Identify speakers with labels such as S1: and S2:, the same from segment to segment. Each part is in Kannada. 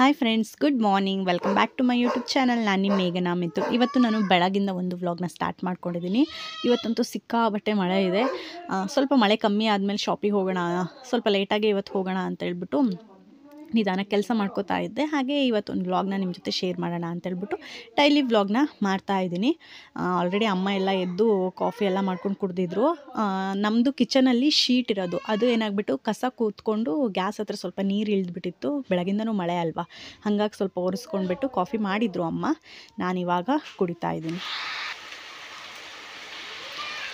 S1: Hi friends, good morning. Welcome back to my YouTube channel. ನಾನು ನಿಮ್ಮ ಮೇಘನಾ ಮಿತು. ಇವತ್ತು ನಾನು ಬೆಳಗಿಂದ ಒಂದು ವ್ಲಾಗ್ನ ಸ್ಟಾರ್ಟ್ ಮಾಡ್ಕೊಂಡಿದ್ದೀನಿ. ಇವತ್ತಂತೂ ಸಿಕ್ಕಾಪಟ್ಟೆ ಮಳೆ ಇದೆ. ಸ್ವಲ್ಪ ಮಳೆ ಕಮ್ಮಿ ಆದಮೇಲೆ ಶಾಪಿಗೆ ಹೋಗೋಣ, ಸ್ವಲ್ಪ ಲೇಟಾಗಿ ಇವತ್ತು ಹೋಗೋಣ ಅಂತ ಹೇಳ್ಬಿಟ್ಟು ನಿಧಾನಕ್ಕೆ ಕೆಲಸ ಮಾಡ್ಕೋತಾ ಇದ್ದೆ. ಹಾಗೆ ಇವತ್ತೊಂದು ವ್ಲಾಗ್ನ ನಿಮ್ಮ ಜೊತೆ ಶೇರ್ ಮಾಡೋಣ ಅಂತೇಳ್ಬಿಟ್ಟು ಡೈಲಿ ವ್ಲಾಗ್ನ ಮಾಡ್ತಾಯಿದ್ದೀನಿ. ಆಲ್ರೆಡಿ ಅಮ್ಮ ಎಲ್ಲ ಎದ್ದು ಕಾಫಿ ಎಲ್ಲ ಮಾಡ್ಕೊಂಡು ಕುಡಿದಿದ್ರು. ನಮ್ಮದು ಕಿಚನಲ್ಲಿ ಶೀಟ್ ಇರೋದು, ಅದು ಏನಾಗ್ಬಿಟ್ಟು ಕಸ ಕೂತ್ಕೊಂಡು ಗ್ಯಾಸ್ ಹತ್ರ ಸ್ವಲ್ಪ ನೀರು ಇಳಿದ್ಬಿಟ್ಟಿತ್ತು. ಬೆಳಗಿಂದನೂ ಮಳೆ ಅಲ್ವಾ, ಹಾಗಾಗಿ ಸ್ವಲ್ಪ ಒರೆಸ್ಕೊಂಡ್ಬಿಟ್ಟು ಕಾಫಿ ಮಾಡಿದರು ಅಮ್ಮ. ನಾನಿವಾಗ ಕುಡಿತಾ ಇದ್ದೀನಿ.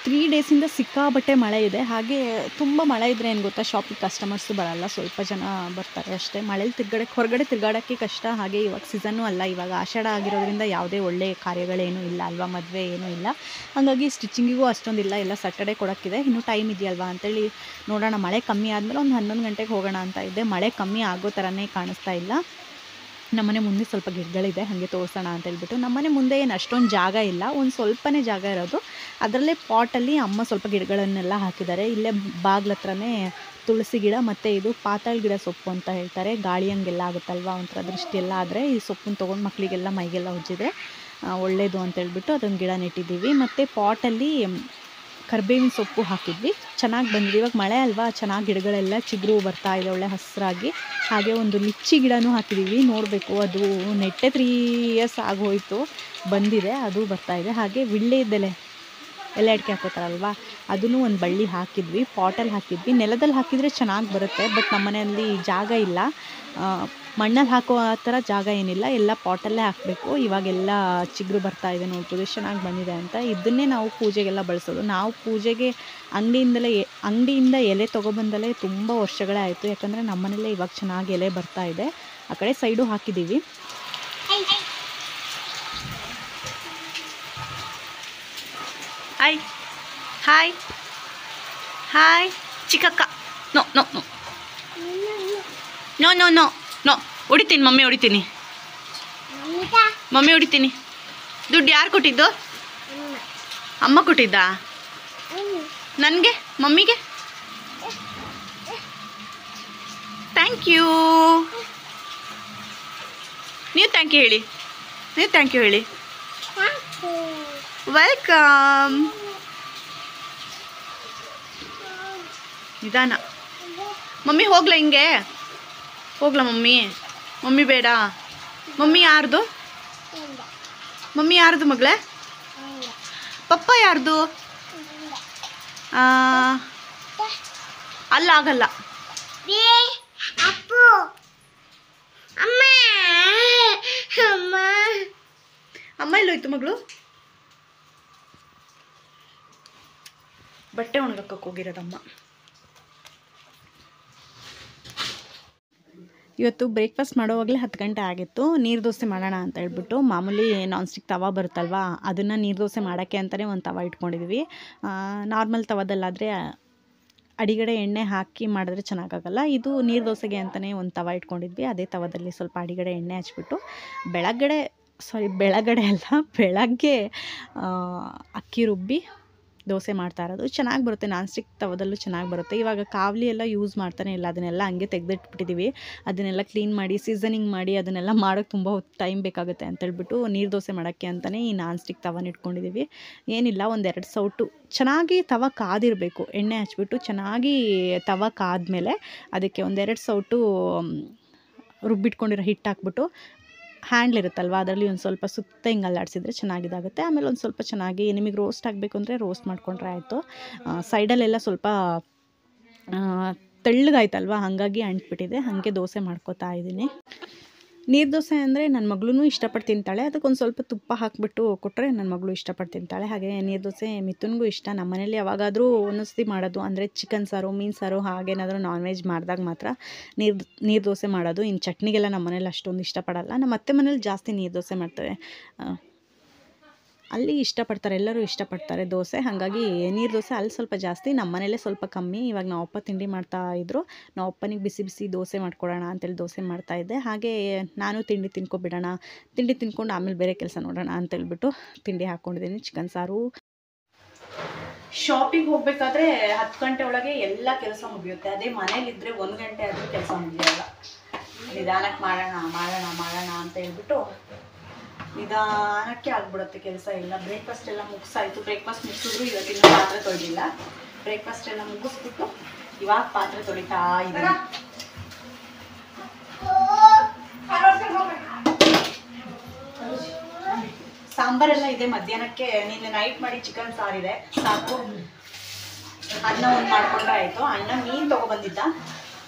S1: 3 ಡೇಸಿಂದ ಸಿಕ್ಕಾಬಟ್ಟೆ ಮಳೆ ಇದೆ. ಹಾಗೆ ತುಂಬ ಮಳೆ ಇದ್ದರೆ ಏನು ಗೊತ್ತಾ, ಶಾಪಿಗೆ ಕಸ್ಟಮರ್ಸು ಬರಲ್ಲ, ಸ್ವಲ್ಪ ಜನ ಬರ್ತಾರೆ ಅಷ್ಟೇ. ಮಳೇಲಿ ಹೊರಗಡೆ ತಿರುಗಾಡೋಕ್ಕೆ ಕಷ್ಟ. ಹಾಗೆ ಇವಾಗ ಸೀಸನ್ನು ಅಲ್ಲ, ಇವಾಗ ಆಷಾಢ ಆಗಿರೋದ್ರಿಂದ ಯಾವುದೇ ಒಳ್ಳೆಯ ಕಾರ್ಯಗಳೇನೂ ಇಲ್ಲ ಅಲ್ವಾ, ಮದುವೆ ಏನೂ ಇಲ್ಲ. ಹಾಗಾಗಿ ಸ್ಟಿಚಿಂಗಿಗೂ ಅಷ್ಟೊಂದಿಲ್ಲ, ಎಲ್ಲ ಸ್ಯಾಟರ್ಡೆ ಕೊಡೋಕ್ಕಿದೆ, ಇನ್ನೂ ಟೈಮ್ ಇದೆಯಲ್ವಾ ಅಂತೇಳಿ ನೋಡೋಣ. ಮಳೆ ಕಮ್ಮಿ ಆದಮೇಲೆ ಒಂದು 11 ಗಂಟೆಗೆ ಹೋಗೋಣ ಅಂತ ಇದ್ದೆ. ಮಳೆ ಕಮ್ಮಿ ಆಗೋ ಥರನೇ ಕಾಣಿಸ್ತಾ ಇಲ್ಲ. ನಮ್ಮನೆ ಮುಂದೆ ಸ್ವಲ್ಪ ಗಿಡಗಳಿದೆ, ಹಾಗೆ ತೋರಿಸೋಣ ಅಂತೇಳ್ಬಿಟ್ಟು. ನಮ್ಮನೆ ಮುಂದೆ ಏನು ಅಷ್ಟೊಂದು ಜಾಗ ಇಲ್ಲ, ಒಂದು ಸ್ವಲ್ಪನೇ ಜಾಗ ಇರೋದು. ಅದರಲ್ಲೇ ಪಾಟಲ್ಲಿ ಅಮ್ಮ ಸ್ವಲ್ಪ ಗಿಡಗಳನ್ನೆಲ್ಲ ಹಾಕಿದ್ದಾರೆ. ಇಲ್ಲೇ ಬಾಗ್ಲ ಹತ್ರನೇ ತುಳಸಿ ಗಿಡ ಮತ್ತು ಇದು ಪಾತಾಳ ಗಿಡ ಸೊಪ್ಪು ಅಂತ ಹೇಳ್ತಾರೆ. ಗಾಳಿ ಹಂಗೆಲ್ಲ ಆಗುತ್ತಲ್ವ, ಒಂಥರ ದೃಷ್ಟಿ ಎಲ್ಲ ಆದರೆ ಈ ಸೊಪ್ಪನ್ನು ತೊಗೊಂಡು ಮಕ್ಕಳಿಗೆಲ್ಲ ಮೈಗೆಲ್ಲ ಉಜ್ಜಿದ್ರೆ ಒಳ್ಳೆಯದು ಅಂತೇಳ್ಬಿಟ್ಟು ಅದೊಂದು ಗಿಡ ನೆಟ್ಟಿದ್ದೀವಿ. ಮತ್ತು ಪಾಟಲ್ಲಿ ಕರ್ಬೇವಿನ ಸೊಪ್ಪು ಹಾಕಿದ್ವಿ, ಚೆನ್ನಾಗಿ ಬಂದಿದೆ. ಇವಾಗ ಮಳೆ ಅಲ್ವಾ, ಚೆನ್ನಾಗಿ ಗಿಡಗಳೆಲ್ಲ ಚಿಗುರು ಬರ್ತಾ ಇದೆ, ಒಳ್ಳೆ ಹಸಿರಾಗಿ. ಹಾಗೆ ಒಂದು ಲಿಚ್ಚಿ ಗಿಡನೂ ಹಾಕಿದ್ದೀವಿ, ನೋಡಬೇಕು. ಅದು ನೆಟ್ಟೆ 3 ಇಯರ್ಸ್ ಆಗೋಯಿತು, ಬಂದಿದೆ, ಅದು ಬರ್ತಾಯಿದೆ. ಹಾಗೆ ವಿಳ್ಳೆದೆಲೆ, ಎಲೆ ಅಡಿಕೆ ಹಾಕೋತಾರಲ್ವ, ಅದನ್ನು ಒಂದು ಬಳ್ಳಿ ಹಾಕಿದ್ವಿ. ಪಾಟಲ್ಲಿ ಹಾಕಿದ್ವಿ. ನೆಲದಲ್ಲಿ ಹಾಕಿದರೆ ಚೆನ್ನಾಗಿ ಬರುತ್ತೆ, ಬಟ್ ನಮ್ಮ ಮನೆಯಲ್ಲಿ ಜಾಗ ಇಲ್ಲ, ಮಣ್ಣಲ್ಲಿ ಹಾಕೋ ಆ ಥರ ಜಾಗ ಏನಿಲ್ಲ, ಎಲ್ಲ ಪಾಟಲ್ಲೇ ಹಾಕಬೇಕು. ಇವಾಗೆಲ್ಲ ಚಿಗುರು ಬರ್ತಾ ಇದೆ, ನೋಡ್ಬೋದು ಚೆನ್ನಾಗಿ ಬಂದಿದೆ ಅಂತ. ಇದನ್ನೇ ನಾವು ಪೂಜೆಗೆಲ್ಲ ಬಳಸೋದು. ನಾವು ಪೂಜೆಗೆ ಅಂಗಡಿಯಿಂದ ಎಲೆ ತೊಗೊಬಂದಲೇ ತುಂಬ ವರ್ಷಗಳೇ ಆಯಿತು, ಯಾಕಂದರೆ ನಮ್ಮ ಮನೆಯಲ್ಲೇ ಇವಾಗ ಚೆನ್ನಾಗಿ ಎಲೆ ಬರ್ತಾ ಇದೆ. ಆ ಕಡೆ ಸೈಡು ಹಾಕಿದ್ದೀವಿ. ಹಾಯ್ ಹಾಯ್ ಹಾಯ್ ಚಿಕ್ಕಕ್ಕ. No no no no no no no ಹೊಡಿತೀನಿ, ಮಮ್ಮಿ ಹೊಡಿತೀನಿ, ಮಮ್ಮಿ ಹೊಡಿತೀನಿ. ದುಡ್ಡು ಯಾರು ಕೊಟ್ಟಿದ್ದು? ಅಮ್ಮ ಕೊಟ್ಟಿದ್ದಾ? ನನಗೆ, ಮಮ್ಮಿಗೆ? Thank you. ನೀವು ಥ್ಯಾಂಕ್ ಯು ಹೇಳಿ, ನೀವು ಥ್ಯಾಂಕ್ ಯು ಹೇಳಿ. ವೆಲ್ಕಮ್. ನಿಧಾನ ಮಮ್ಮಿ, ಹೋಗ್ಲಾ ಹಿಂಗೆ? ಹೋಗ್ಲಾ ಮಮ್ಮಿ? ಮಮ್ಮಿ ಬೇಡ. ಮಮ್ಮಿ ಯಾರ್ದು? ಮಮ್ಮಿ ಯಾರ್ದು ಮಗಳೇ? ಪಪ್ಪ ಯಾರ್ದು? ಅಲ್ಲ, ಆಗಲ್ಲ. ಅಮ್ಮ ಎಲ್ಲೋಯ್ತು ಮಗಳು? ಬಟ್ಟೆ ಒಣಗಕ್ಕೆ ಹೋಗಿರೋದಮ್ಮ. ಇವತ್ತು ಬ್ರೇಕ್ಫಾಸ್ಟ್ ಮಾಡೋವಾಗಲೇ 10 ಗಂಟೆ ಆಗಿತ್ತು. ನೀರು ದೋಸೆ ಮಾಡೋಣ ಅಂತ ಹೇಳ್ಬಿಟ್ಟು, ಮಾಮೂಲಿ ನಾನ್ ಸ್ಟಿಕ್ ತವಾ ಬರುತ್ತಲ್ವ, ಅದನ್ನು ನೀರು ದೋಸೆ ಮಾಡೋಕ್ಕೆ ಅಂತಲೇ ಒಂದು ತವಾ ಇಟ್ಕೊಂಡಿದ್ವಿ. ನಾರ್ಮಲ್ ತವಾದಲ್ಲಾದರೆ ಅಡಿಗಡೆ ಎಣ್ಣೆ ಹಾಕಿ ಮಾಡಿದ್ರೆ ಚೆನ್ನಾಗಾಗಲ್ಲ. ಇದು ನೀರು ದೋಸೆಗೆ ಅಂತಲೇ ಒಂದು ತವಾ ಇಟ್ಕೊಂಡಿದ್ವಿ. ಅದೇ ತವಾದಲ್ಲಿ ಸ್ವಲ್ಪ ಅಡಿಗಡೆ ಎಣ್ಣೆ ಹಚ್ಬಿಟ್ಟು ಬೆಳಗ್ಗೆ ಅಕ್ಕಿ ರುಬ್ಬಿ ದೋಸೆ ಮಾಡ್ತಾ ಇರೋದು. ಚೆನ್ನಾಗಿ ಬರುತ್ತೆ, ನಾನ್ ಸ್ಟಿಕ್ ತವದಲ್ಲೂ ಚೆನ್ನಾಗಿ ಬರುತ್ತೆ. ಇವಾಗ ಕಾವಲಿ ಎಲ್ಲ ಯೂಸ್ ಮಾಡ್ತಾನೆ ಇಲ್ಲ, ಅದನ್ನೆಲ್ಲ ಹಂಗೆ ತೆಗೆದಿಟ್ಬಿಟ್ಟಿದ್ದೀವಿ. ಅದನ್ನೆಲ್ಲ ಕ್ಲೀನ್ ಮಾಡಿ ಸೀಸನಿಂಗ್ ಮಾಡಿ ಅದನ್ನೆಲ್ಲ ಮಾಡೋಕ್ಕೆ ತುಂಬ ಟೈಮ್ ಬೇಕಾಗುತ್ತೆ ಅಂತೇಳ್ಬಿಟ್ಟು ನೀರು ದೋಸೆ ಮಾಡೋಕ್ಕೆ ಅಂತಲೇ ಈ ನಾನ್ ಸ್ಟಿಕ್ ತವನ ಇಟ್ಕೊಂಡಿದ್ದೀವಿ. ಏನಿಲ್ಲ, 1-2 ಸೌಟು ಚೆನ್ನಾಗಿ ತವ ಕಾದಿರಬೇಕು. ಎಣ್ಣೆ ಹಚ್ಬಿಟ್ಟು ಚೆನ್ನಾಗಿ ತವ ಕಾದ್ಮೇಲೆ ಅದಕ್ಕೆ 1-2 ಸೌಟು ರುಬ್ಬಿಟ್ಕೊಂಡಿರೋ ಹಿಟ್ಟು ಹಾಕ್ಬಿಟ್ಟು, ಹ್ಯಾಂಡ್ಲ್ ಇರುತ್ತಲ್ವ, ಅದರಲ್ಲಿ ಒಂದು ಸ್ವಲ್ಪ ಸುತ್ತ ಹಿಂಗೆ ಅಲ್ಲಾಡಿಸಿದ್ರೆ ಚೆನ್ನಾಗಿದಾಗುತ್ತೆ. ಆಮೇಲೆ ಒಂದು ಸ್ವಲ್ಪ ಚೆನ್ನಾಗಿ ನಿಮಗೆ ರೋಸ್ಟ್ ಆಗಬೇಕು ಅಂದರೆ ರೋಸ್ಟ್ ಮಾಡ್ಕೊಂಡ್ರೆ ಆಯಿತು. ಸೈಡಲ್ಲೆಲ್ಲ ಸ್ವಲ್ಪ ತೆಳ್ಳಗಾಯ್ತಲ್ವ, ಹಾಗಾಗಿ ಅಂಟ್ಬಿಟ್ಟಿದೆ. ಹಾಗೆ ದೋಸೆ ಮಾಡ್ಕೋತಾ ಇದ್ದೀನಿ. ನೀರು ದೋಸೆ ಅಂದರೆ ನನ್ನ ಮಗಳೂ ಇಷ್ಟಪಟ್ಟು ತಿಂತಾಳೆ. ಅದಕ್ಕೊಂದು ಸ್ವಲ್ಪ ತುಪ್ಪ ಹಾಕಿಬಿಟ್ಟು ಕೊಟ್ಟರೆ ನನ್ನ ಮಗಳು ಇಷ್ಟಪಟ್ಟು ತಿಂತಾಳೆ. ಹಾಗೆ ನೀರು ದೋಸೆ ಮಿಥುನ್ಗೂ ಇಷ್ಟ. ನಮ್ಮ ಮನೇಲಿ ಯಾವಾಗಾದರೂ ಒಂದೊಂದ್ಸತಿ ಮಾಡೋದು ಅಂದರೆ ಚಿಕನ್ ಸಾರು, ಮೀನು ಸಾರು, ಹಾಗೇನಾದರೂ ನಾನ್ ವೆಜ್ ಮಾಡಿದಾಗ ಮಾತ್ರ ನೀರು ದೋಸೆ ಮಾಡೋದು. ಇನ್ನು ಚಟ್ನಿಗೆಲ್ಲ ನಮ್ಮ ಮನೇಲಿ ಅಷ್ಟೊಂದು ಇಷ್ಟಪಡಲ್ಲ. ನಮ್ಮ ಅತ್ತೆ ಮನೇಲಿ ಜಾಸ್ತಿ ನೀರು ದೋಸೆ ಮಾಡ್ತೇವೆ, ಅಲ್ಲಿ ಇಷ್ಟಪಡ್ತಾರೆ, ಎಲ್ಲರೂ ಇಷ್ಟಪಡ್ತಾರೆ ದೋಸೆ. ಹಾಗಾಗಿ ನೀರು ದೋಸೆ ಅಲ್ಲಿ ಸ್ವಲ್ಪ ಜಾಸ್ತಿ, ನಮ್ಮ ಮನೇಲೇ ಸ್ವಲ್ಪ ಕಮ್ಮಿ. ಇವಾಗ ನಾವು ಅಪ್ಪ ತಿಂಡಿ ಮಾಡ್ತಾಯಿದ್ರು, ನಾವು ಅಪ್ಪನಿಗೆ ಬಿಸಿ ಬಿಸಿ ದೋಸೆ ಮಾಡ್ಕೊಡೋಣ ಅಂತೇಳಿ ದೋಸೆ ಮಾಡ್ತಾಯಿದ್ದೆ. ಹಾಗೆ ನಾನು ತಿಂಡಿ ತಿನ್ಕೊಬಿಡೋಣ, ತಿಂಡಿ ತಿನ್ಕೊಂಡು ಆಮೇಲೆ ಬೇರೆ ಕೆಲಸ ನೋಡೋಣ ಅಂತೇಳ್ಬಿಟ್ಟು ತಿಂಡಿ ಹಾಕ್ಕೊಂಡಿದ್ದೀನಿ. ಚಿಕನ್ ಸಾರು. ಶಾಪಿಗೆ ಹೋಗಬೇಕಾದ್ರೆ 10 ಗಂಟೆ ಒಳಗೆ ಎಲ್ಲ ಕೆಲಸ ಮುಗಿಯುತ್ತೆ. ಅದೇ ಮನೇಲಿದ್ದರೆ 1 ಗಂಟೆ ಆದರೂ ಕೆಲಸ ಮುಗಿಯಲ್ಲ. ನಿಧಾನಕ್ಕೆ ಮಾಡೋಣ ಅಂತ ಹೇಳ್ಬಿಟ್ಟು ನಿಧಾನಕ್ಕೆ ಆಗ್ಬಿಡುತ್ತೆ ಕೆಲಸ ಎಲ್ಲ. ಬ್ರೇಕ್ಫಾಸ್ಟ್ ಎಲ್ಲ ಮುಗಿಸಾಯಿತು. ಬ್ರೇಕ್ಫಾಸ್ಟ್ ಮುಗಿಸಿದ್ರು ಇವತ್ತಿನ ಪಾತ್ರೆ ತೊಳೆದಿಲ್ಲ. ಬ್ರೇಕ್ಫಾಸ್ಟ್ ಎಲ್ಲ ಮುಗಿಸ್ಬಿಟ್ಟು ಇವಾಗ ಪಾತ್ರೆ ತೊಳಿತಾ ಇದ್ದೀನಿ. ಸಾಂಬಾರೆಲ್ಲ ಇದೆ ಮಧ್ಯಾಹ್ನಕ್ಕೆ. ನಿನ್ನೆ ನೈಟ್ ಮಾಡಿ ಚಿಕನ್ ಸಾರಿದೆ, ಸಾಕು. ಅನ್ನ ಒಂದು ಮಾಡ್ಕೊಂಡ್ರೆ ಆಯಿತು. ಅಣ್ಣ ಮೀನು ತೊಗೊಬಂದಿದ್ದ,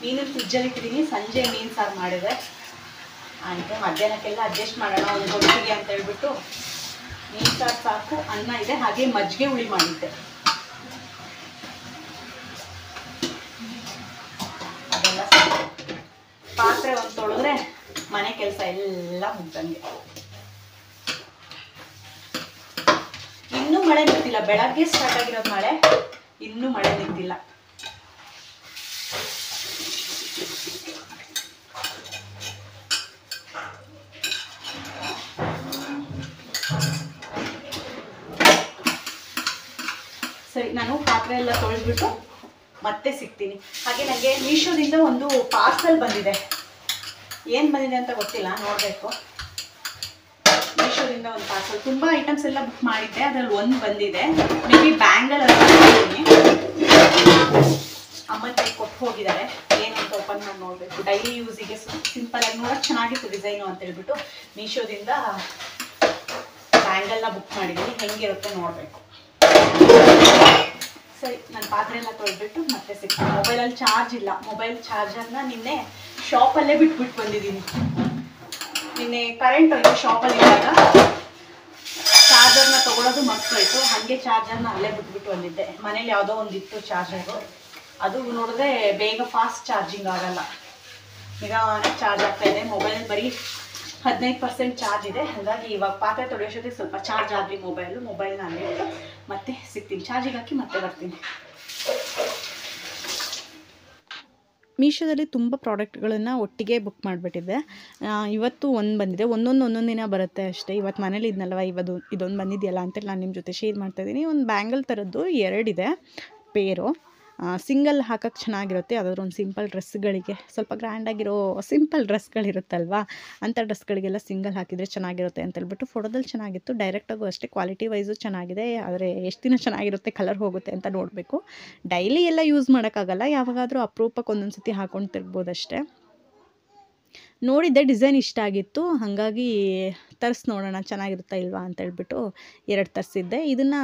S1: ಮೀನು ಫ್ರಿಜ್ಜಲ್ಲಿ ಇಟ್ಟಿದ್ದೀನಿ. ಸಂಜೆ ಮೀನು ಸಾರು ಮಾಡಿದೆ ಆಯಿತು. ಮಧ್ಯಾಹ್ನಕ್ಕೆಲ್ಲ ಅಡ್ಜಸ್ಟ್ ಮಾಡೋಣ ಒಂದು ಹೊತ್ತಿಗೆ ಅಂತ ಹೇಳ್ಬಿಟ್ಟು ಮೀನು ಸಾರು ಸಾಕು. ಅನ್ನ ಇದೆ, ಹಾಗೆ ಮಜ್ಜಿಗೆ ಹುಳಿ ಮಾಡಿದ್ದೆ. ಅದೆಲ್ಲ ಸಾಕು. ಪಾತ್ರೆ ಒಂದು ತೊಳೆದ್ರೆ ಮನೆ ಕೆಲಸ ಎಲ್ಲ ಮುಗ್ದಂಗೆ. ಇನ್ನೂ ಮಳೆ ನಿಂತಿಲ್ಲ. ಬೆಳಗ್ಗೆ ಸ್ಟಾರ್ಟ್ ಆಗಿರೋದು ಮಳೆ, ಇನ್ನೂ ಮಳೆ ನಿಂತಿಲ್ಲ. ಸರಿ, ನಾನು ಪಾತ್ರೆ ಎಲ್ಲ ತೊಳೆದ್ಬಿಟ್ಟು ಮತ್ತೆ ಸಿಗ್ತೀನಿ. ಹಾಗೆ ನನಗೆ ಮೀಶೋದಿಂದ ಒಂದು ಪಾರ್ಸಲ್ ಬಂದಿದೆ. ಏನು ಬಂದಿದೆ ಅಂತ ಗೊತ್ತಿಲ್ಲ, ನೋಡಬೇಕು. ಮೀಶೋದಿಂದ ಒಂದು ಪಾರ್ಸಲ್. ತುಂಬ ಐಟಮ್ಸ್ ಎಲ್ಲ ಬುಕ್ ಮಾಡಿದ್ದೆ, ಅದರಲ್ಲಿ ಒಂದು ಬಂದಿದೆ. ಮೇ ಬಿ ಬ್ಯಾಂಗಲ್ ಅಂತ ಬಂದಿದ್ದೀನಿ. ಅಮ್ಮನ ಕೈ ಕೊಟ್ಟು ಹೋಗಿದ್ದಾರೆ. ಏನಂತ ಓಪನ್ ಮಾಡಿ ನೋಡಬೇಕು. ಡೈಲಿ ಯೂಸಿಗೆ ಸಿಂಪಲಾಗಿ ನೋಡೋಕೆ ಚೆನ್ನಾಗಿತ್ತು ಡಿಸೈನು ಅಂತ ಹೇಳ್ಬಿಟ್ಟು ಮೀಶೋದಿಂದ ಬ್ಯಾಂಗಲ್ನ ಬುಕ್ ಮಾಡಿದ್ದೀನಿ. ಹೆಂಗಿರುತ್ತೆ ನೋಡಬೇಕು. ಸರಿ, ನಾನು ಪಾತ್ರೆ ಎಲ್ಲ ತೊಳೆದ್ಬಿಟ್ಟು ಮತ್ತೆ ಸಿಗ್ತೀನಿ. ಮೊಬೈಲಲ್ಲಿ ಚಾರ್ಜ್ ಇಲ್ಲ. ಮೊಬೈಲ್ ಚಾರ್ಜರ್ನ ನಿನ್ನೆ ಶಾಪಲ್ಲೇ ಬಿಟ್ಬಿಟ್ಟು ಬಂದಿದ್ದೀನಿ. ನಿನ್ನೆ ಕರೆಂಟ್ ಹೋಯ್ತು ಶಾಪಲ್ಲಿ ಇದ್ದಾಗ. ಚಾರ್ಜರ್ನ ತೊಗೊಳೋದು ಮರ್ತೋಯ್ತು. ಹಾಗೆ ಚಾರ್ಜರ್ನ ಅಲ್ಲೇ ಬಿಟ್ಬಿಟ್ಟು ಬಂದಿದ್ದೆ. ಮನೇಲಿ ಯಾವುದೋ ಒಂದಿತ್ತು ಚಾರ್ಜರು. ಅದು ನೋಡಿದ್ರೆ ಬೇಗ ಫಾಸ್ಟ್ ಚಾರ್ಜಿಂಗ್ ಆಗಲ್ಲ, ನಿಧಾನಕ್ಕೆ ಚಾರ್ಜ್ ಆಗ್ತಾಯಿದೆ. ಮೊಬೈಲ್ ಬರೀ 15% ಚಾರ್ಜ್ ಇದೆ. ಹಾಗಾಗಿ ಇವಾಗ ಪಾತ್ರೆ ತೊಳೆಯೋಷ್ಟೊತ್ತಿಗೆ ಸ್ವಲ್ಪ ಚಾರ್ಜ್ ಆಗಲಿ ಮೊಬೈಲ್ನ ಅಲ್ಲೇ ಇಟ್ಟು ಮತ್ತೆ ಸಿಗ್ತೀನಿ. ಚಾರ್ಜಿಗೆ ಹಾಕಿ ಮತ್ತೆ ಬರ್ತೀನಿ. ಮೀಶೋದಲ್ಲಿ ತುಂಬ ಪ್ರಾಡಕ್ಟ್ಗಳನ್ನು ಒಟ್ಟಿಗೆ ಬುಕ್ ಮಾಡಿಬಿಟ್ಟಿದ್ದೆ. ಇವತ್ತು ಒಂದು ಬಂದಿದೆ. ಒಂದೊಂದು ದಿನ ಬರುತ್ತೆ ಅಷ್ಟೇ. ಇವತ್ತು ಮನೇಲಿ ಇದ್ನಲ್ವ, ಇದೊಂದು ಬಂದಿದೆಯಲ್ಲ ಅಂತೇಳಿ ನಾನು ನಿಮ್ಮ ಜೊತೆ ಶೇರ್ ಮಾಡ್ತಾಯಿದ್ದೀನಿ. ಒಂದು ಬ್ಯಾಂಗಲ್ ಥರದ್ದು 2 ಇದೆ ಪೇರು. ಸಿಂಗಲ್ ಹಾಕೋಕ್ಕೆ ಚೆನ್ನಾಗಿರುತ್ತೆ. ಯಾವುದಾದ್ರೂ ಒಂದು ಸಿಂಪಲ್ ಡ್ರೆಸ್ಗಳಿಗೆ, ಸ್ವಲ್ಪ ಗ್ರ್ಯಾಂಡಾಗಿರೋ ಸಿಂಪಲ್ ಡ್ರೆಸ್ಗಳಿರುತ್ತಲ್ವ, ಅಂಥ ಡ್ರೆಸ್ಗಳಿಗೆಲ್ಲ ಸಿಂಗಲ್ ಹಾಕಿದರೆ ಚೆನ್ನಾಗಿರುತ್ತೆ ಅಂತೇಳ್ಬಿಟ್ಟು ಫೋಟೋದಲ್ಲಿ ಚೆನ್ನಾಗಿತ್ತು. ಡೈರೆಕ್ಟಾಗೂ ಅಷ್ಟೇ ಕ್ವಾಲಿಟಿ ವೈಸು ಚೆನ್ನಾಗಿದೆ. ಆದರೆ ಎಷ್ಟು ದಿನ ಚೆನ್ನಾಗಿರುತ್ತೆ, ಕಲರ್ ಹೋಗುತ್ತೆ ಅಂತ ನೋಡಬೇಕು. ಡೈಲಿ ಎಲ್ಲ ಯೂಸ್ ಮಾಡೋಕ್ಕಾಗಲ್ಲ, ಯಾವಾಗಾದರೂ ಅಪರೂಪಕ್ಕೆ ಒಂದೊಂದು ಸತಿ ಹಾಕ್ಕೊಂಡು ತಿರ್ಗ್ಬೋದಷ್ಟೇ. ನೋಡಿದ್ದೆ, ಡಿಸೈನ್ ಇಷ್ಟ ಆಗಿತ್ತು. ಹಾಗಾಗಿ ತರಿಸಿ ನೋಡೋಣ ಚೆನ್ನಾಗಿರುತ್ತಾ ಇಲ್ವಾ ಅಂತೇಳ್ಬಿಟ್ಟು 2 ತರಿಸಿದ್ದೆ. ಇದನ್ನು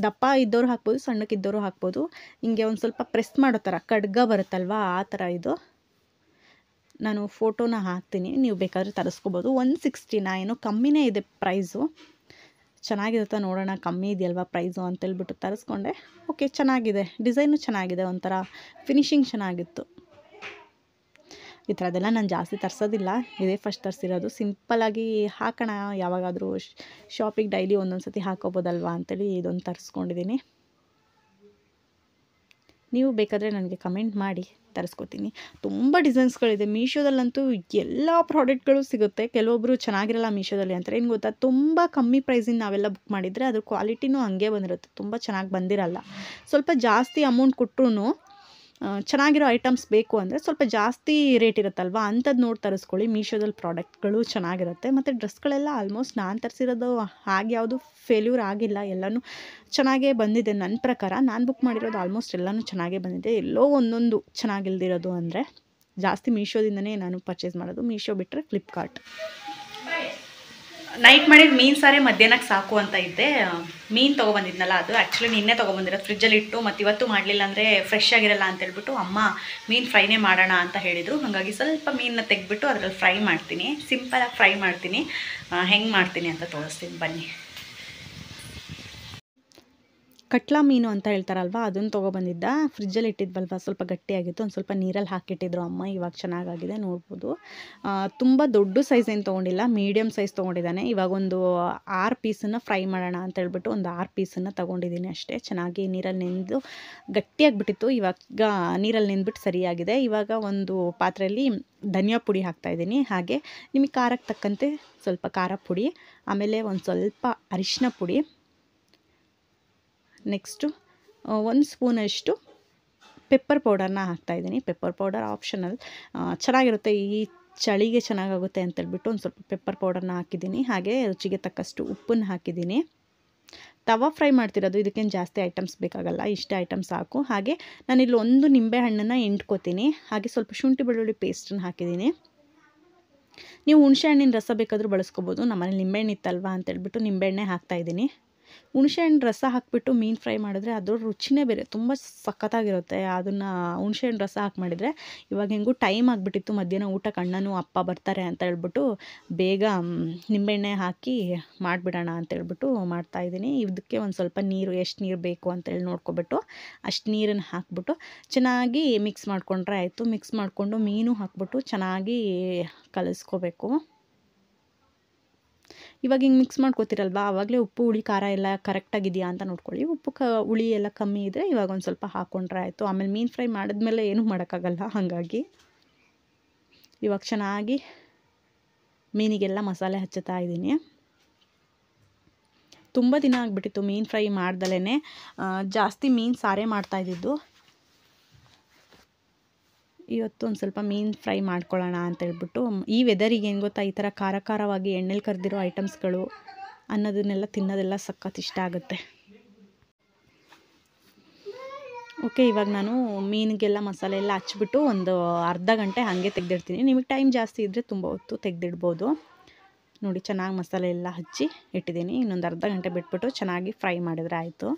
S1: ದಪ್ಪ ಇದ್ದವರು ಹಾಕ್ಬೋದು, ಸಣ್ಣಕ್ಕಿದ್ದವರು ಹಾಕ್ಬೋದು. ಹಿಂಗೆ ಒಂದು ಸ್ವಲ್ಪ ಪ್ರೆಸ್ ಮಾಡೋ ಥರ ಖಡ್ಗ ಬರುತ್ತಲ್ವ, ಆ ಥರ ಇದು. ನಾನು ಫೋಟೋನ ಹಾಕ್ತೀನಿ, ನೀವು ಬೇಕಾದರೆ ತರಿಸ್ಕೋಬೋದು. 169 ಕಮ್ಮಿನೇ ಇದೆ ಪ್ರೈಸು. ಚೆನ್ನಾಗಿರುತ್ತಾ ನೋಡೋಣ, ಕಮ್ಮಿ ಇದೆಯಲ್ವ ಪ್ರೈಸು ಅಂತೇಳ್ಬಿಟ್ಟು ತರಿಸ್ಕೊಂಡೆ. ಓಕೆ, ಚೆನ್ನಾಗಿದೆ, ಡಿಸೈನು ಚೆನ್ನಾಗಿದೆ, ಒಂಥರ ಫಿನಿಶಿಂಗ್ ಚೆನ್ನಾಗಿತ್ತು. ಈ ಥರದ್ದೆಲ್ಲ ನಾನು ಜಾಸ್ತಿ ತರಿಸೋದಿಲ್ಲ, ಇದೇ ಫಸ್ಟ್ ತರಿಸಿರೋದು. ಸಿಂಪಲ್ಲಾಗಿ ಹಾಕೋಣ, ಯಾವಾಗಾದರೂ ಶಾಪಿಗೆ ಡೈಲಿ ಒಂದೊಂದು ಸತಿ ಹಾಕೋಬೋದಲ್ವ ಅಂತೇಳಿ ಇದೊಂದು ತರಿಸ್ಕೊಂಡಿದ್ದೀನಿ. ನೀವು ಬೇಕಾದರೆ ನನಗೆ ಕಮೆಂಟ್ ಮಾಡಿ, ತರಿಸ್ಕೊತೀನಿ. ತುಂಬ ಡಿಸೈನ್ಸ್ಗಳಿದೆ ಮೀಶೋದಲ್ಲಂತೂ. ಎಲ್ಲ ಪ್ರಾಡಕ್ಟ್ಗಳು ಸಿಗುತ್ತೆ. ಕೆಲವೊಬ್ಬರು ಚೆನ್ನಾಗಿರಲ್ಲ ಮೀಶೋದಲ್ಲಿ ಅಂತಾರೆ. ಏನು ಗೊತ್ತಾ, ತುಂಬ ಕಮ್ಮಿ ಪ್ರೈಸಿಂದ ನಾವೆಲ್ಲ ಬುಕ್ ಮಾಡಿದರೆ ಅದ್ರ ಕ್ವಾಲಿಟಿನೂ ಹಂಗೆ ಬಂದಿರುತ್ತೆ, ತುಂಬ ಚೆನ್ನಾಗಿ ಬಂದಿರಲ್ಲ. ಸ್ವಲ್ಪ ಜಾಸ್ತಿ ಅಮೌಂಟ್ ಕೊಟ್ಟರು ಚೆನ್ನಾಗಿರೋ ಐಟಮ್ಸ್ ಬೇಕು ಅಂದರೆ ಸ್ವಲ್ಪ ಜಾಸ್ತಿ ರೇಟ್ ಇರುತ್ತಲ್ವ, ಅಂಥದ್ದು ನೋಡಿ ತರಿಸ್ಕೊಳ್ಳಿ. ಮೀಶೋದಲ್ಲಿ ಪ್ರಾಡಕ್ಟ್ಗಳು ಚೆನ್ನಾಗಿರುತ್ತೆ. ಮತ್ತು ಡ್ರೆಸ್ಗಳೆಲ್ಲ ಆಲ್ಮೋಸ್ಟ್ ನಾನು ತರಿಸಿರೋದು ಹಾಗೆ ಯಾವುದು ಫೇಲ್ಯೂರ್ ಆಗಿಲ್ಲ, ಎಲ್ಲನೂ ಚೆನ್ನಾಗೇ ಬಂದಿದೆ ನನ್ನ ಪ್ರಕಾರ. ನಾನು ಬುಕ್ ಮಾಡಿರೋದು ಆಲ್ಮೋಸ್ಟ್ ಎಲ್ಲನೂ ಚೆನ್ನಾಗೇ ಬಂದಿದೆ. ಎಲ್ಲೋ ಒಂದೊಂದು ಚೆನ್ನಾಗಿಲ್ದಿರೋದು ಅಂದರೆ ಜಾಸ್ತಿ ಮೀಶೋದಿಂದನೇ ನಾನು ಪರ್ಚೇಸ್ ಮಾಡೋದು. ಮೀಶೋ ಬಿಟ್ಟರೆ ಫ್ಲಿಪ್ಕಾರ್ಟ್. ನೈಟ್ ಮಾಡಿದ ಮೀನು ಸಾರೇ ಮಧ್ಯಾಹ್ನಕ್ಕೆ ಸಾಕು ಅಂತ ಇದ್ದೆ. ಮೀನು ತೊಗೊಬಂದಿದ್ನಲ್ಲ, ಅದು ಆ್ಯಕ್ಚುಲಿ ನಿನ್ನೆ ತೊಗೊಬಂದಿರೋದು. ಫ್ರಿಜ್ಜಲ್ಲಿ ಇಟ್ಟು ಮತ್ತು ಇವತ್ತು ಮಾಡಲಿಲ್ಲ ಅಂದರೆ ಫ್ರೆಶ್ ಆಗಿರಲ್ಲ ಅಂತೇಳ್ಬಿಟ್ಟು ಅಮ್ಮ ಮೀನು ಫ್ರೈನೇ ಮಾಡೋಣ ಅಂತ ಹೇಳಿದರು. ಹಾಗಾಗಿ ಸ್ವಲ್ಪ ಮೀನನ್ನ ತೆಗೆದ್ಬಿಟ್ಟು ಅದರಲ್ಲಿ ಫ್ರೈ ಮಾಡ್ತೀನಿ. ಸಿಂಪಲಾಗಿ ಫ್ರೈ ಮಾಡ್ತೀನಿ. ಹೆಂಗೆ ಮಾಡ್ತೀನಿ ಅಂತ ತೋರಿಸ್ತೀನಿ ಬನ್ನಿ. ಕಟ್ಲಾ ಮೀನು ಅಂತ ಹೇಳ್ತಾರಲ್ವ, ಅದನ್ನು ತೊಗೊಬಂದಿದ್ದ. ಫ್ರಿಜ್ಜಲ್ಲಿ ಇಟ್ಟಿದ್ವಲ್ವ, ಸ್ವಲ್ಪ ಗಟ್ಟಿಯಾಗಿತ್ತು. ಒಂದು ಸ್ವಲ್ಪ ನೀರಲ್ಲಿ ಹಾಕಿಟ್ಟಿದ್ರು ಅಮ್ಮ. ಇವಾಗ ಚೆನ್ನಾಗಾಗಿದೆ ನೋಡ್ಬೋದು. ತುಂಬ ದೊಡ್ಡ ಸೈಜ್ ಏನು ತೊಗೊಂಡಿಲ್ಲ, ಮೀಡಿಯಮ್ ಸೈಜ್ ತೊಗೊಂಡಿದ್ದಾನೆ. ಇವಾಗ ಒಂದು 6 ಪೀಸನ್ನು ಫ್ರೈ ಮಾಡೋಣ ಅಂತೇಳ್ಬಿಟ್ಟು ಒಂದು 6 ಪೀಸನ್ನು ತೊಗೊಂಡಿದ್ದೀನಿ ಅಷ್ಟೇ. ಚೆನ್ನಾಗಿ ನೀರಲ್ಲಿ ನೆನೆದು ಗಟ್ಟಿಯಾಗಿಬಿಟ್ಟಿತ್ತು. ಇವಾಗ ನೀರಲ್ಲಿ ನೆಂದ್ಬಿಟ್ಟು ಸರಿಯಾಗಿದೆ. ಇವಾಗ ಒಂದು ಪಾತ್ರೆಯಲ್ಲಿ ಧನಿಯಾ ಪುಡಿ ಹಾಕ್ತಾಯಿದ್ದೀನಿ. ಹಾಗೆ ನಿಮಗೆ ಖಾರಕ್ಕೆ ತಕ್ಕಂತೆ ಸ್ವಲ್ಪ ಖಾರ ಪುಡಿ, ಆಮೇಲೆ ಒಂದು ಸ್ವಲ್ಪ ಅರಿಶಿನ ಪುಡಿ, ನೆಕ್ಸ್ಟು 1 ಸ್ಪೂನಷ್ಟು ಪೆಪ್ಪರ್ ಪೌಡರ್ನ ಹಾಕ್ತಾಯಿದ್ದೀನಿ. ಪೆಪ್ಪರ್ ಪೌಡರ್ ಆಪ್ಷನಲ್, ಚೆನ್ನಾಗಿರುತ್ತೆ. ಈ ಚಳಿಗೆ ಚೆನ್ನಾಗಾಗುತ್ತೆ ಅಂತೇಳ್ಬಿಟ್ಟು ಒಂದು ಸ್ವಲ್ಪ ಪೆಪ್ಪರ್ ಪೌಡರ್ನ ಹಾಕಿದ್ದೀನಿ. ಹಾಗೆ ರುಚಿಗೆ ತಕ್ಕಷ್ಟು ಉಪ್ಪನ್ನು ಹಾಕಿದ್ದೀನಿ. ತವಾ ಫ್ರೈ ಮಾಡ್ತಿರೋದು, ಇದಕ್ಕೇನು ಜಾಸ್ತಿ ಐಟಮ್ಸ್ ಬೇಕಾಗಲ್ಲ, ಇಷ್ಟೇ ಐಟಮ್ಸ್ ಸಾಕು. ಹಾಗೆ ನಾನಿಲ್ಲಿ ಒಂದು ನಿಂಬೆ ಹಣ್ಣನ್ನು ಹಿಂಡ್ಕೊತೀನಿ. ಹಾಗೆ ಸ್ವಲ್ಪ ಶುಂಠಿ ಬೆಳ್ಳುಳ್ಳಿ ಪೇಸ್ಟನ್ನು ಹಾಕಿದ್ದೀನಿ. ನೀವು ಹುಣಸೆಹಣ್ಣಿನ ರಸ ಬೇಕಾದರೂ ಬಳಸ್ಕೋಬೋದು. ನಮ್ಮನೇಲಿ ನಿಂಬೆಹಣ್ಣು ಇತ್ತಲ್ವಾ ಅಂತೇಳ್ಬಿಟ್ಟು ನಿಂಬೆಹಣ್ಣೆ ಹಾಕ್ತಾಯಿದ್ದೀನಿ. ಹುಣಸೆಹಣ್ಣು ರಸ ಹಾಕಿಬಿಟ್ಟು ಮೀನು ಫ್ರೈ ಮಾಡಿದ್ರೆ ಅದ್ರ ರುಚಿನೇ ಬೇರೆ, ತುಂಬ ಸಖತ್ತಾಗಿರುತ್ತೆ. ಅದನ್ನು ಹುಣಸೆಹಣ್ಣು ರಸ ಹಾಕಿ ಮಾಡಿದರೆ, ಇವಾಗ ಹೆಂಗೂ ಟೈಮ್ ಆಗಿಬಿಟ್ಟಿತ್ತು, ಮಧ್ಯಾಹ್ನ ಊಟಕ್ಕೆ ಅಣ್ಣನೂ ಅಪ್ಪ ಬರ್ತಾರೆ ಅಂತ ಹೇಳ್ಬಿಟ್ಟು ಬೇಗ ನಿಂಬೆಣ್ಣೆ ಹಾಕಿ ಮಾಡಿಬಿಡೋಣ ಅಂತೇಳ್ಬಿಟ್ಟು ಮಾಡ್ತಾಯಿದ್ದೀನಿ. ಇದಕ್ಕೆ ಒಂದು ಸ್ವಲ್ಪ ನೀರು, ಎಷ್ಟು ನೀರು ಬೇಕು ಅಂತೇಳಿ ನೋಡ್ಕೊಬಿಟ್ಟು ಅಷ್ಟು ನೀರನ್ನು ಹಾಕ್ಬಿಟ್ಟು ಚೆನ್ನಾಗಿ ಮಿಕ್ಸ್ ಮಾಡಿಕೊಂಡ್ರೆ ಆಯಿತು. ಮಿಕ್ಸ್ ಮಾಡಿಕೊಂಡು ಮೀನು ಹಾಕ್ಬಿಟ್ಟು ಚೆನ್ನಾಗಿ ಕಲಿಸ್ಕೋಬೇಕು. ಇವಾಗ ಹಿಂಗೆ ಮಿಕ್ಸ್ ಮಾಡ್ಕೋತೀರಲ್ವ, ಆವಾಗಲೇ ಉಪ್ಪು ಹುಳಿ ಖಾರ ಎಲ್ಲ ಕರೆಕ್ಟಾಗಿದೆಯಾ ಅಂತ ನೋಡ್ಕೊಳ್ಳಿ. ಉಪ್ಪು ಹುಳಿ ಎಲ್ಲ ಕಮ್ಮಿ ಇದ್ದರೆ ಇವಾಗ ಒಂದು ಸ್ವಲ್ಪ ಹಾಕ್ಕೊಂಡ್ರೆ ಆಯಿತು. ಆಮೇಲೆ ಮೀನು ಫ್ರೈ ಮಾಡಿದ್ಮೇಲೆ ಏನೂ ಮಾಡೋಕ್ಕಾಗಲ್ಲ. ಹಾಗಾಗಿ ಇವಾಗ ಚೆನ್ನಾಗಿ ಮೀನಿಗೆಲ್ಲ ಮಸಾಲೆ ಹಚ್ಚುತ್ತಾ ಇದ್ದೀನಿ. ತುಂಬ ದಿನ ಆಗಿಬಿಟ್ಟಿತ್ತು ಮೀನು ಫ್ರೈ ಮಾಡ್ದಲೇ, ಜಾಸ್ತಿ ಮೀನು ಸಾರೇ ಮಾಡ್ತಾಯಿದ್ದಿದ್ದು. ಇವತ್ತು ಒಂದು ಸ್ವಲ್ಪ ಮೀನು ಫ್ರೈ ಮಾಡ್ಕೊಳ್ಳೋಣ ಅಂತೇಳ್ಬಿಟ್ಟು. ಈ ವೆದರಿಗೆ ಏನು ಗೊತ್ತಾ, ಈ ಥರ ಖಾರ ಖಾರವಾಗಿ ಎಣ್ಣೆಲಿ ಕರೆದಿರೋ ಐಟಮ್ಸ್ಗಳು ಅನ್ನೋದನ್ನೆಲ್ಲ ತಿನ್ನೋದೆಲ್ಲ ಸಖತ್ ಇಷ್ಟ ಆಗುತ್ತೆ. ಓಕೆ, ಇವಾಗ ನಾನು ಮೀನಿಗೆಲ್ಲ ಮಸಾಲೆ ಎಲ್ಲ ಹಚ್ಬಿಟ್ಟು ಒಂದು ಅರ್ಧ ಗಂಟೆ ಹಾಗೆ ತೆಗೆದಿಡ್ತೀನಿ. ನಿಮಗೆ ಟೈಮ್ ಜಾಸ್ತಿ ಇದ್ದರೆ ತುಂಬ ಹೊತ್ತು ತೆಗೆದಿಡ್ಬೋದು. ನೋಡಿ, ಚೆನ್ನಾಗಿ ಮಸಾಲೆ ಎಲ್ಲ ಹಚ್ಚಿ ಇಟ್ಟಿದ್ದೀನಿ. ಇನ್ನೊಂದು ಅರ್ಧ ಗಂಟೆ ಬಿಟ್ಬಿಟ್ಟು ಚೆನ್ನಾಗಿ ಫ್ರೈ ಮಾಡಿದ್ರೆ ಆಯಿತು.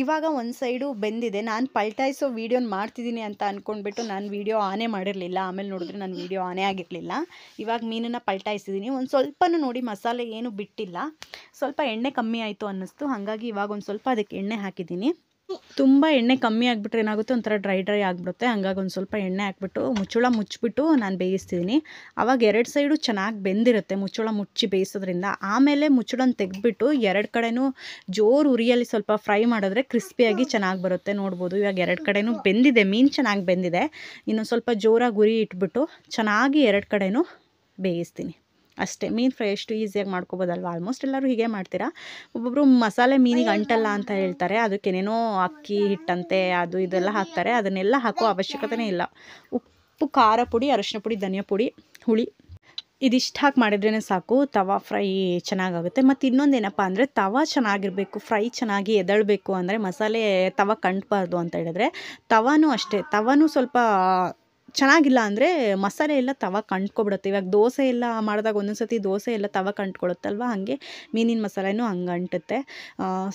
S1: ಇವಾಗ ಒಂದು ಸೈಡು ಬೆಂದಿದೆ. ನಾನು ಪಲ್ಟಾಯಿಸೋ ವೀಡಿಯೋನ ಮಾಡ್ತಿದ್ದೀನಿ ಅಂತ ಅಂದ್ಕೊಂಡ್ಬಿಟ್ಟು ನಾನು ವೀಡಿಯೋ ಆನೇ ಮಾಡಿರಲಿಲ್ಲ. ಆಮೇಲೆ ನೋಡಿದ್ರೆ ನಾನು ವೀಡಿಯೋ ಆನೇ ಆಗಿರಲಿಲ್ಲ. ಇವಾಗ ಮೀನನ್ನು ಪಲ್ಟಾಯಿಸಿದ್ದೀನಿ. ಒಂದು ಸ್ವಲ್ಪನೂ ನೋಡಿ ಮಸಾಲೆ ಏನು ಬಿಟ್ಟಿಲ್ಲ. ಸ್ವಲ್ಪ ಎಣ್ಣೆ ಕಮ್ಮಿ ಆಯಿತು ಅನ್ನಿಸ್ತು. ಹಾಗಾಗಿ ಇವಾಗ ಒಂದು ಸ್ವಲ್ಪ ಅದಕ್ಕೆ ಎಣ್ಣೆ ಹಾಕಿದ್ದೀನಿ. ತುಂಬ ಎಣ್ಣೆ ಕಮ್ಮಿ ಆಗಿಬಿಟ್ರೆ ಏನಾಗುತ್ತೆ, ಒಂಥರ ಡ್ರೈ ಆಗಿಬಿಡುತ್ತೆ. ಹಂಗಾಗಿ ಒಂದು ಸ್ವಲ್ಪ ಎಣ್ಣೆ ಹಾಕ್ಬಿಟ್ಟು ಮುಚ್ಚಳ ಮುಚ್ಚಿಬಿಟ್ಟು ನಾನು ಬೇಯಿಸ್ತಿದ್ದೀನಿ. ಆವಾಗ ಎರಡು ಸೈಡು ಚೆನ್ನಾಗಿ ಬೆಂದಿರುತ್ತೆ ಮುಚ್ಚಳ ಮುಚ್ಚಿ ಬೇಯಿಸೋದ್ರಿಂದ. ಆಮೇಲೆ ಮುಚ್ಚಳನ ತೆಗೆದ್ಬಿಟ್ಟು ಎರಡು ಕಡೆನೂ ಜೋರು ಉರಿಯಲ್ಲಿ ಸ್ವಲ್ಪ ಫ್ರೈ ಮಾಡಿದ್ರೆ ಕ್ರಿಸ್ಪಿಯಾಗಿ ಚೆನ್ನಾಗಿ ಬರುತ್ತೆ. ನೋಡ್ಬೋದು, ಇವಾಗ ಎರಡು ಕಡೆನೂ ಬೆಂದಿದೆ, ಮೀನು ಚೆನ್ನಾಗಿ ಬೆಂದಿದೆ. ಇನ್ನೊಂದು ಸ್ವಲ್ಪ ಜೋರಾಗಿ ಉರಿ ಇಟ್ಬಿಟ್ಟು ಚೆನ್ನಾಗಿ ಎರಡು ಕಡೆನೂ ಬೇಯಿಸ್ತೀನಿ ಅಷ್ಟೇ. ಮೀನು ಫ್ರೈ ಎಷ್ಟು ಈಸಿಯಾಗಿ ಮಾಡ್ಕೊಬೋದಲ್ವ. ಆಲ್ಮೋಸ್ಟ್ ಎಲ್ಲರೂ ಹೀಗೆ ಮಾಡ್ತೀರಾ. ಒಬ್ಬೊಬ್ಬರು ಮಸಾಲೆ ಮೀನಿಗೆ ಅಂಟಲ್ಲ ಅಂತ ಹೇಳ್ತಾರೆ. ಅದಕ್ಕೇನೇನೋ ಅಕ್ಕಿ ಹಿಟ್ಟಂತೆ ಅದು ಇದೆಲ್ಲ ಹಾಕ್ತಾರೆ. ಅದನ್ನೆಲ್ಲ ಹಾಕೋ ಅವಶ್ಯಕತೆನೇ ಇಲ್ಲ. ಉಪ್ಪು, ಖಾರ ಪುಡಿ, ಅರಿಶಿನ ಪುಡಿ, ಧನಿಯಾ ಪುಡಿ, ಹುಳಿ ಇದಿಷ್ಟು ಹಾಕಿ ಮಾಡಿದ್ರೇ ಸಾಕು. ತವಾ ಫ್ರೈ ಚೆನ್ನಾಗಾಗುತ್ತೆ. ಮತ್ತು ಇನ್ನೊಂದೇನಪ್ಪ ಅಂದರೆ ತವಾ ಚೆನ್ನಾಗಿರಬೇಕು, ಫ್ರೈ ಚೆನ್ನಾಗಿ ಎದಳಬೇಕು ಅಂದರೆ ಮಸಾಲೆ ತವಾ ಕಂಟಬಾರ್ದು ಅಂತ ಹೇಳಿದ್ರೆ ತವಾನೂ ಅಷ್ಟೇ. ತವಾನೂ ಸ್ವಲ್ಪ ಚೆನ್ನಾಗಿಲ್ಲ ಅಂದರೆ ಮಸಾಲೆ ಎಲ್ಲ ತವಾ ಕಂಟ್ಕೊಬಿಡುತ್ತೆ. ಇವಾಗ ದೋಸೆ ಎಲ್ಲ ಮಾಡಿದಾಗ ಒಂದೊಂದು ಸತಿ ದೋಸೆ ಎಲ್ಲ ತವಾ ಕಂಟ್ಕೊಳುತ್ತಲ್ವ, ಹಾಗೆ ಮೀನಿನ ಮಸಾಲೆನೂ ಹಂಗೆ ಅಂಟುತ್ತೆ.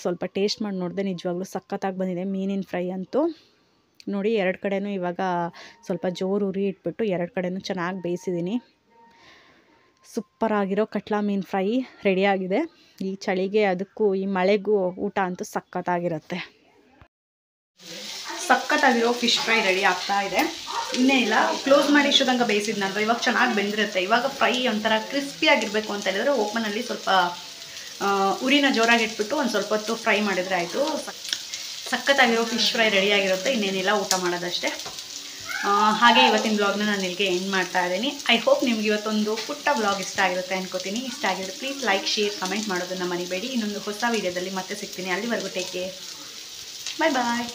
S1: ಸ್ವಲ್ಪ ಟೇಸ್ಟ್ ಮಾಡಿ ನೋಡಿದೆ, ನಿಜವಾಗ್ಲೂ ಸಖತ್ತಾಗಿ ಬಂದಿದೆ ಮೀನಿನ ಫ್ರೈ ಅಂತೂ. ನೋಡಿ, ಎರಡು ಕಡೆನೂ ಇವಾಗ ಸ್ವಲ್ಪ ಜೋರು ಉರಿ ಇಟ್ಬಿಟ್ಟು ಎರಡು ಕಡೆನೂ ಚೆನ್ನಾಗಿ ಬೇಯಿಸಿದ್ದೀನಿ. ಸೂಪರಾಗಿರೋ ಕಟ್ಲಾ ಮೀನು ಫ್ರೈ ರೆಡಿಯಾಗಿದೆ. ಈ ಚಳಿಗೆ ಅದಕ್ಕೂ ಈ ಮಳೆಗೂ ಊಟ ಅಂತೂ ಸಖತ್ತಾಗಿರುತ್ತೆ. ಸಖತ್ತಾಗಿರೋ ಫಿಶ್ ಫ್ರೈ ರೆಡಿ ಆಗ್ತಾ ಇದೆ. ಇನ್ನೇ ಇಲ್ಲ, ಕ್ಲೋಸ್ ಮಾಡಿ ಇಷ್ಟೊಂದು ಬೇಯಿಸಿದ್ನಲ್ವ, ಇವಾಗ ಚೆನ್ನಾಗಿ ಬೆಂದಿರುತ್ತೆ. ಇವಾಗ ಫ್ರೈ ಒಂಥರ ಕ್ರಿಸ್ಪಿಯಾಗಿರಬೇಕು ಅಂತ ಹೇಳಿದ್ರೆ ಓಪನಲ್ಲಿ ಸ್ವಲ್ಪ ಉರಿನ ಜೋರಾಗಿ ಇಟ್ಬಿಟ್ಟು ಒಂದು ಸ್ವಲ್ಪ ಹೊತ್ತು ಫ್ರೈ ಮಾಡಿದರೆ ಆಯಿತು. ಸಖತ್ತಾಗಿರೋ ಫಿಶ್ ಫ್ರೈ ರೆಡಿಯಾಗಿರುತ್ತೆ. ಇನ್ನೇನಿಲ್ಲ, ಊಟ ಮಾಡೋದಷ್ಟೇ. ಹಾಗೆ ಇವತ್ತಿನ ಬ್ಲಾಗ್ನ ನಾನು ಇಲ್ಲಿಗೆ ಎಂಡ್ ಮಾಡ್ತಾ ಇದ್ದೀನಿ. ಐ ಹೋಪ್ ನಿಮ್ಗೆ ಇವತ್ತೊಂದು ಪುಟ್ಟ ಬ್ಲಾಗ್ ಇಷ್ಟ ಆಗಿರುತ್ತೆ ಅನ್ಕೋತೀನಿ. ಇಷ್ಟ ಆಗಿದ್ರೆ ಪ್ಲೀಸ್ ಲೈಕ್, ಶೇರ್, ಕಮೆಂಟ್ ಮಾಡೋದನ್ನು ಮರಿಬೇಡಿ. ಇನ್ನೊಂದು ಹೊಸ ವೀಡಿಯೋದಲ್ಲಿ ಮತ್ತೆ ಸಿಗ್ತೀನಿ. ಅಲ್ಲಿವರೆಗೂ ಟೇಕ್ ಕೇರ್. ಬಾಯ್ ಬಾಯ್.